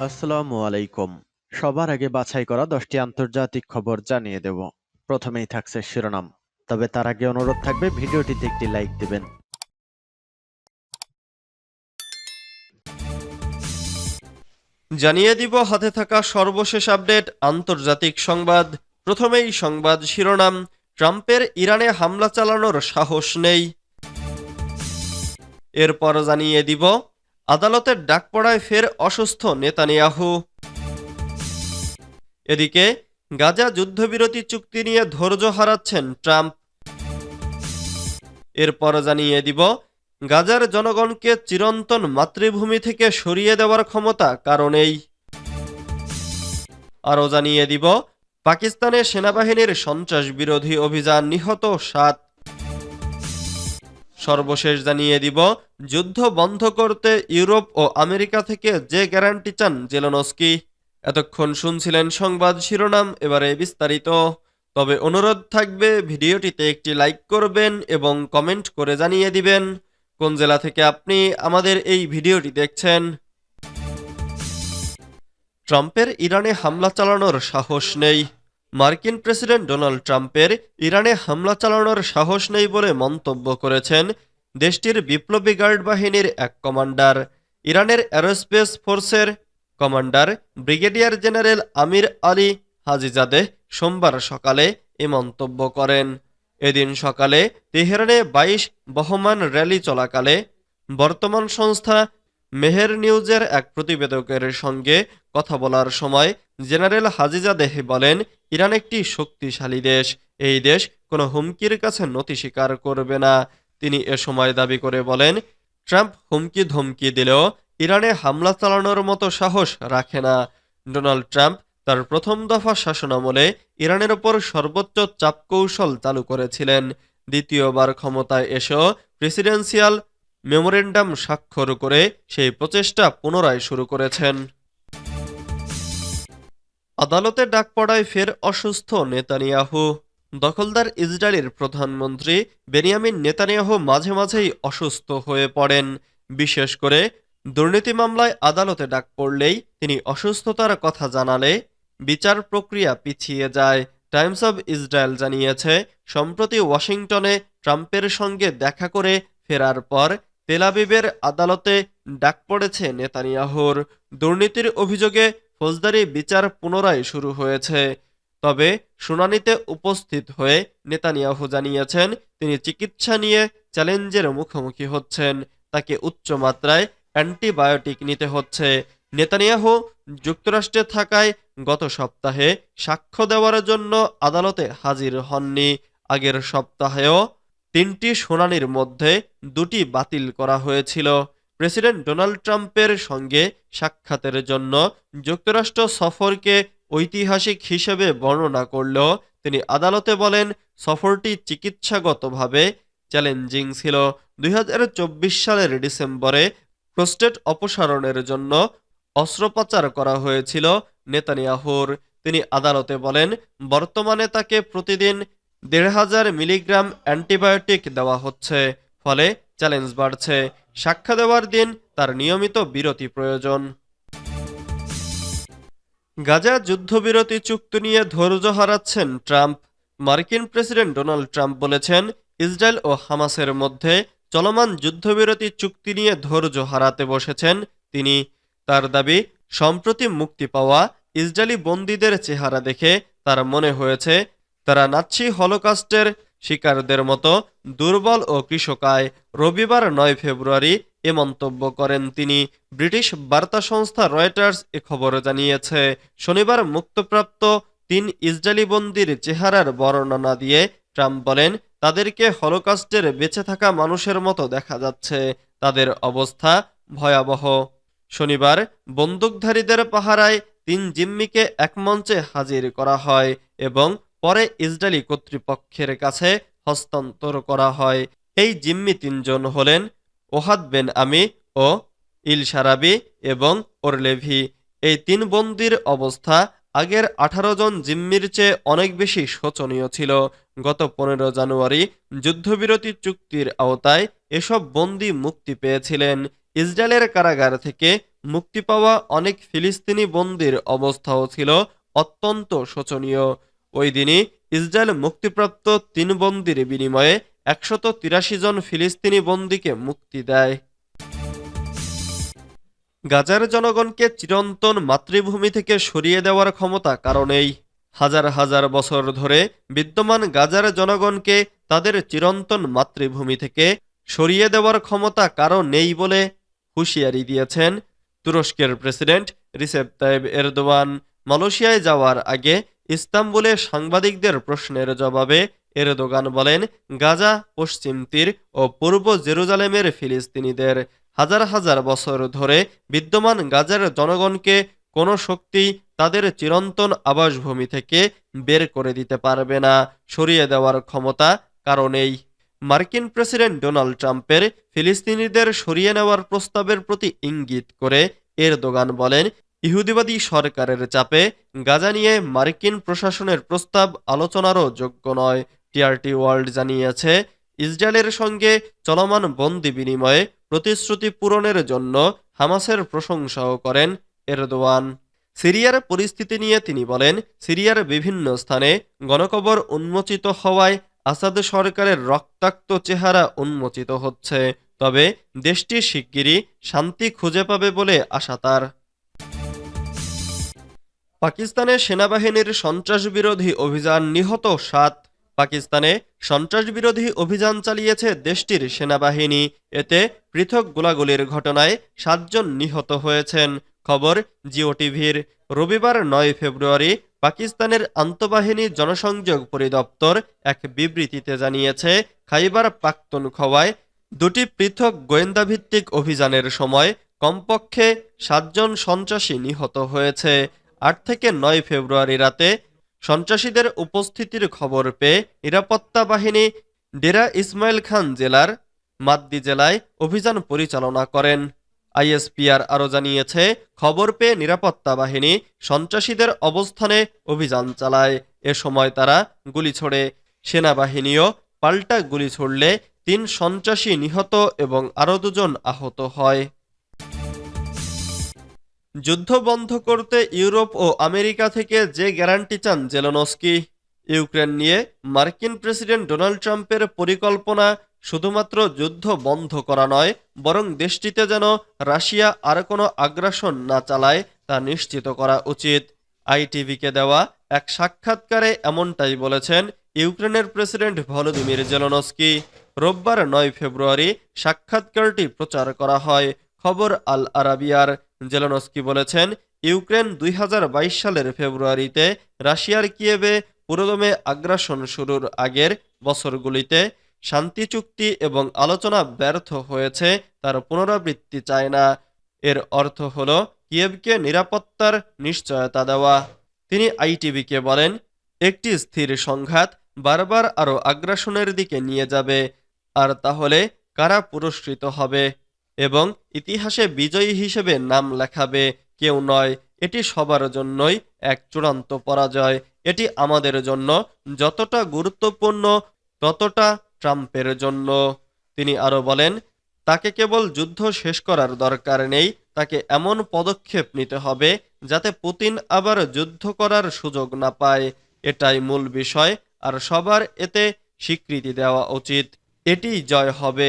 আসসালামু আলাইকুম। সবার আগে বাছাই করা 10টি আন্তর্জাতিক খবর জানিয়ে দেব। প্রথমেই থাকছে শিরোনাম। তবে তার আগে অনুরোধ থাকবে ভিডিওটিতে একটি লাইক দিবেন। জানিয়ে দিব হাতে থাকা সর্বশেষ আপডেট আন্তর্জাতিক সংবাদ। প্রথমেই সংবাদ শিরোনাম, ট্রাম্পের ইরানে হামলা চালানোর সাহস নেই। এরপর জানিয়ে দিব আদালতের ডাক পড়ায় ফের অসুস্থ নেতানিয়াহু। এদিকে গাজা যুদ্ধবিরতি চুক্তি নিয়ে ধৈর্য হারাচ্ছেন ট্রাম্প। এরপর জানিয়ে দিব গাজার জনগণকে চিরন্তন মাতৃভূমি থেকে সরিয়ে দেওয়ার ক্ষমতা কারণেই। আরও জানিয়ে দিব পাকিস্তানে সেনাবাহিনীর সন্ত্রাস বিরোধী অভিযান, নিহত 7। সর্বশেষ জানিয়ে দিব যুদ্ধ বন্ধ করতে ইউরোপ ও আমেরিকা থেকে যে গ্যারান্টি চান জেলেনস্কি। এতক্ষণ শুনছিলেন সংবাদ শিরোনাম, এবারে বিস্তারিত। তবে অনুরোধ থাকবে ভিডিওটিতে একটি লাইক করবেন এবং কমেন্ট করে জানিয়ে দিবেন কোন জেলা থেকে আপনি আমাদের এই ভিডিওটি দেখছেন। ট্রাম্পের ইরানে হামলা চালানোর সাহস নেই। মার্কিন প্রেসিডেন্ট ডোনাল্ড ট্রাম্পের ইরানে হামলা চালানোর সাহস নেই বলে মন্তব্য করেছেন দেশটির বিপ্লবী গার্ড বাহিনীর এক কমান্ডার। ইরানের অ্যারোস্পেস ফোর্সের কমান্ডার ব্রিগেডিয়ার জেনারেল আমির আলী হাজিজাদেহ সোমবার সকালে এ মন্তব্য করেন। এদিন সকালে তেহরানে 22 বহমান র্যালি চলাকালে বর্তমান সংস্থা মেহের নিউজের এক প্রতিবেদকের সঙ্গে কথা বলার সময় জেনারেল হাজিজাদেহ বলেন, ইরান একটি শক্তিশালী দেশ। এই দেশ কোনো হুমকির কাছে নতি স্বীকার করবে না। তিনি এ সময় দাবি করে বলেন, ট্রাম্প হুমকি ধমকি দিলেও ইরানে হামলা চালানোর মতো সাহস রাখে না। ডোনাল্ড ট্রাম্প তার প্রথম দফা শাসনামলে ইরানের ওপর সর্বোচ্চ চাপ কৌশল চালু করেছিলেন। দ্বিতীয়বার ক্ষমতায় এসেও প্রেসিডেন্সিয়াল মেমোরেন্ডাম স্বাক্ষর করে সেই প্রচেষ্টা পুনরায় শুরু করেছেন। আদালতে ডাক পড়ায় ফের অসুস্থ নেতানিয়াহু। দখলদার ইসরায়েলের প্রধানমন্ত্রী বেনিয়ামিন নেতানিয়াহু মাঝে মাঝেই অসুস্থ হয়ে পড়েন। বিশেষ করে দুর্নীতি মামলায় আদালতে ডাক পড়লেই তিনি অসুস্থতার কথা জানালে বিচার প্রক্রিয়া পিছিয়ে যায়। টাইমস অব ইসরায়েল জানিয়েছে, সম্প্রতি ওয়াশিংটনে ট্রাম্পের সঙ্গে দেখা করে ফেরার পর তেল আবিবের আদালতে ডাক পড়েছে নেতানিয়াহুর। দুর্নীতির অভিযোগে ফৌজদারি বিচার পুনরায় শুরু হয়েছে। তবে শুনানিতে উপস্থিত হয়ে নেতানিয়াহু জানিয়েছেন, তিনি চিকিৎসা নিয়ে চ্যালেঞ্জের মুখোমুখি হচ্ছেন। তাকে উচ্চ মাত্রায় অ্যান্টিবায়োটিক নিতে হচ্ছে। নেতানিয়াহু যুক্তরাষ্ট্রে থাকায় গত সপ্তাহে সাক্ষ্য দেওয়ার জন্য আদালতে হাজির হননি। আগের সপ্তাহেও 3টি শুনানির মধ্যে 2টি বাতিল করা হয়েছিল। প্রেসিডেন্ট ডোনাল্ড ট্রাম্পের সঙ্গে সাক্ষাতের জন্য যুক্তরাষ্ট্র সফরকে ঐতিহাসিক হিসেবে বর্ণনা করলেও তিনি আদালতে বলেন, সফরটি চিকিৎসাগতভাবে চ্যালেঞ্জিং ছিল। 2024 সালের ডিসেম্বরে প্রোস্টেট অপসারণের জন্য অস্ত্রোপচার করা হয়েছিল নেতানিয়াহুর। তিনি আদালতে বলেন, বর্তমানে তাকে প্রতিদিন 1500 মিলিগ্রাম অ্যান্টিবায়োটিক দেওয়া হচ্ছে, ফলে চ্যালেঞ্জ বাড়ছে। সাক্ষ্য দেওয়ার দিন তার নিয়মিত বিরতি প্রয়োজন। গাজা যুদ্ধবিরতি চুক্তি নিয়ে ধৈর্য হারাচ্ছেন ট্রাম্প। মার্কিন প্রেসিডেন্ট ডোনাল্ড ট্রাম্প বলেছেন, ইসরায়েল ও হামাসের মধ্যে চলমান যুদ্ধবিরতি চুক্তি নিয়ে ধৈর্য হারাতে বসেছেন তিনি। তার দাবি, সম্প্রতি মুক্তি পাওয়া ইসরায়েলি বন্দীদের চেহারা দেখে তার মনে হয়েছে তারা নাৎসি হলোকাস্টের শিকারদের মতো দুর্বল ও কৃশকায়। রবিবার 9 ফেব্রুয়ারি এ মন্তব্য করেন তিনি। ব্রিটিশ বার্তা সংস্থা রয়টার্স এ খবর জানিয়েছে। শনিবার মুক্তপ্রাপ্ত 3 ইসরায়েলি বন্দীর চেহারার বর্ণনা দিয়ে ট্রাম্প বলেন, তাদেরকে হলোকাস্টের বেঁচে থাকা মানুষের মতো দেখা যাচ্ছে। তাদের অবস্থা ভয়াবহ। শনিবার বন্দুকধারীদের পাহারায় 3 জিম্মিকে এক মঞ্চে হাজির করা হয় এবং পরে ইসরায়েলি কর্তৃপক্ষের কাছে হস্তান্তর করা হয়। এই জিম্মি 3 জন হলেন ওহাদ বেন আমি ও ইল শারাবি এবং ওরলেভি। এই 3 বন্দির অবস্থা আগের 18 জন জিম্মির চেয়ে অনেক বেশি শোচনীয় ছিল। গত 15 জানুয়ারি যুদ্ধবিরতি চুক্তির আওতায় এসব বন্দী মুক্তি পেয়েছিলেন। ইসরায়েলের কারাগার থেকে মুক্তি পাওয়া অনেক ফিলিস্তিনি বন্দীর অবস্থাও ছিল অত্যন্ত শোচনীয়। ওই দিনই ইসরায়েল মুক্তিপ্রাপ্ত ৩ বন্দীর বিনিময়ে ১৮৩ জন ফিলিস্তিনি বন্দীকে মুক্তি দেয়। গাজার জনগণকে চিরন্তন মাতৃভূমি থেকে সরিয়ে দেওয়ার ক্ষমতা কারো নেই। হাজার হাজার বছর ধরে বিদ্যমান গাজার জনগণকে তাদের চিরন্তন মাতৃভূমি থেকে সরিয়ে দেওয়ার ক্ষমতা কারো নেই বলে হুঁশিয়ারি দিয়েছেন তুরস্কের প্রেসিডেন্ট রিসেপ তাইব এরদোয়ান। মালয়েশিয়ায় যাওয়ার আগে ইস্তাম্বুলে সাংবাদিকদের প্রশ্নের জবাবে এরদোগান বলেন, গাজা, পশ্চিম তীর ও পূর্ব জেরুজালেমের ফিলিস্তিনিদের হাজার হাজার বছর ধরে বিদ্যমান গাজার জনগণকে কোনো শক্তি তাদের চিরন্তন আবাসভূমি থেকে বের করে দিতে পারবে না। সরিয়ে দেওয়ার ক্ষমতা কারো নেই। মার্কিন প্রেসিডেন্ট ডোনাল্ড ট্রাম্পের ফিলিস্তিনিদের সরিয়ে নেওয়ার প্রস্তাবের প্রতি ইঙ্গিত করে এরদোগান বলেন, ইহুদিবাদী সরকারের চাপে গাজা নিয়ে মার্কিন প্রশাসনের প্রস্তাব আলোচনারও যোগ্য নয়। টিআরটি ওয়ার্ল্ড জানিয়েছে, ইসরায়েলের সঙ্গে চলমান বন্দি বিনিময়ে প্রতিশ্রুতি পূরণের জন্য হামাসের প্রশংসাও করেন এরদোয়ান। সিরিয়ার পরিস্থিতি নিয়ে তিনি বলেন, সিরিয়ার বিভিন্ন স্থানে গণকবর উন্মোচিত হওয়ায় আসাদ সরকারের রক্তাক্ত চেহারা উন্মোচিত হচ্ছে। তবে দেশটি শিগগিরই শান্তি খুঁজে পাবে বলে আশা তার। পাকিস্তানে সেনাবাহিনীর সন্ত্রাসবিরোধী অভিযান, নিহত ৭। পাকিস্তানে সন্ত্রাসবিরোধী অভিযান চালিয়েছে দেশটির সেনাবাহিনী। এতে পৃথক গোলাগুলির ঘটনায় ৭ জন নিহত হয়েছেন। খবর জিও টিভির। রবিবার ৯ ফেব্রুয়ারি পাকিস্তানের আন্তঃবাহিনী জনসংযোগ পরিদপ্তর এক বিবৃতিতে জানিয়েছে, খাইবার পাখতুনখোয়ায় ২টি পৃথক গোয়েন্দাভিত্তিক অভিযানের সময় কমপক্ষে ৭ জন সন্ত্রাসী নিহত হয়েছে। ৮ থেকে ৯ ফেব্রুয়ারি রাতে সন্ত্রাসীদের উপস্থিতির খবর পেয়ে নিরাপত্তা বাহিনী ডেরা ইসমাইল খান জেলার মাদ্দি জেলায় অভিযান পরিচালনা করেন। আইএসপিআর আরও জানিয়েছে, খবর পেয়ে নিরাপত্তা বাহিনী সন্ত্রাসীদের অবস্থানে অভিযান চালায়। এ সময় তারা গুলি ছোড়ে। সেনাবাহিনীও পাল্টা গুলি ছুড়লে ৩ সন্ত্রাসী নিহত এবং আরও ২ জন আহত হয়। যুদ্ধ বন্ধ করতে ইউরোপ ও আমেরিকা থেকে যে গ্যারান্টি চান জেলেনস্কি। ইউক্রেন নিয়ে মার্কিন প্রেসিডেন্ট ডোনাল্ড ট্রাম্পের পরিকল্পনা শুধুমাত্র যুদ্ধ বন্ধ করা নয়, বরং দেশটিতে যেন রাশিয়া আর কোনো আগ্রাসন না চালায় তা নিশ্চিত করা উচিত। আইটিভিকে দেওয়া এক সাক্ষাৎকারে এমনটাই বলেছেন ইউক্রেনের প্রেসিডেন্ট ভলোদিমির জেলেনস্কি। রোববার ৯ ফেব্রুয়ারি সাক্ষাৎকারটি প্রচার করা হয়। খবর আল আরাবিয়ার। জেলেনস্কি বলেছেন, ইউক্রেন ২০২২ সালের ফেব্রুয়ারিতে রাশিয়ার কিয়েভে পুরোদমে আগ্রাসন শুরুর আগের বছরগুলিতে শান্তি চুক্তি এবং আলোচনা ব্যর্থ হয়েছে, তার পুনরাবৃত্তি চায় না। এর অর্থ হল কিয়েভকে নিরাপত্তার নিশ্চয়তা দেওয়া। তিনি আইটিভিকে বলেন, একটি স্থির সংঘাত বারবার আরও আগ্রাসনের দিকে নিয়ে যাবে, আর তাহলে কারা পুরস্কৃত হবে এবং ইতিহাসে বিজয়ী হিসেবে নাম লেখাবে? কেউ নয়। এটি সবার জন্যই এক চূড়ান্ত পরাজয়। এটি আমাদের জন্য যতটা গুরুত্বপূর্ণ ততটা ট্রাম্পের জন্য। তিনি আরও বলেন, তাকে কেবল যুদ্ধ শেষ করার দরকার নেই, তাকে এমন পদক্ষেপ নিতে হবে যাতে পুতিন আবার যুদ্ধ করার সুযোগ না পায়। এটাই মূল বিষয়, আর সবার এতে স্বীকৃতি দেওয়া উচিত। এটিই জয় হবে।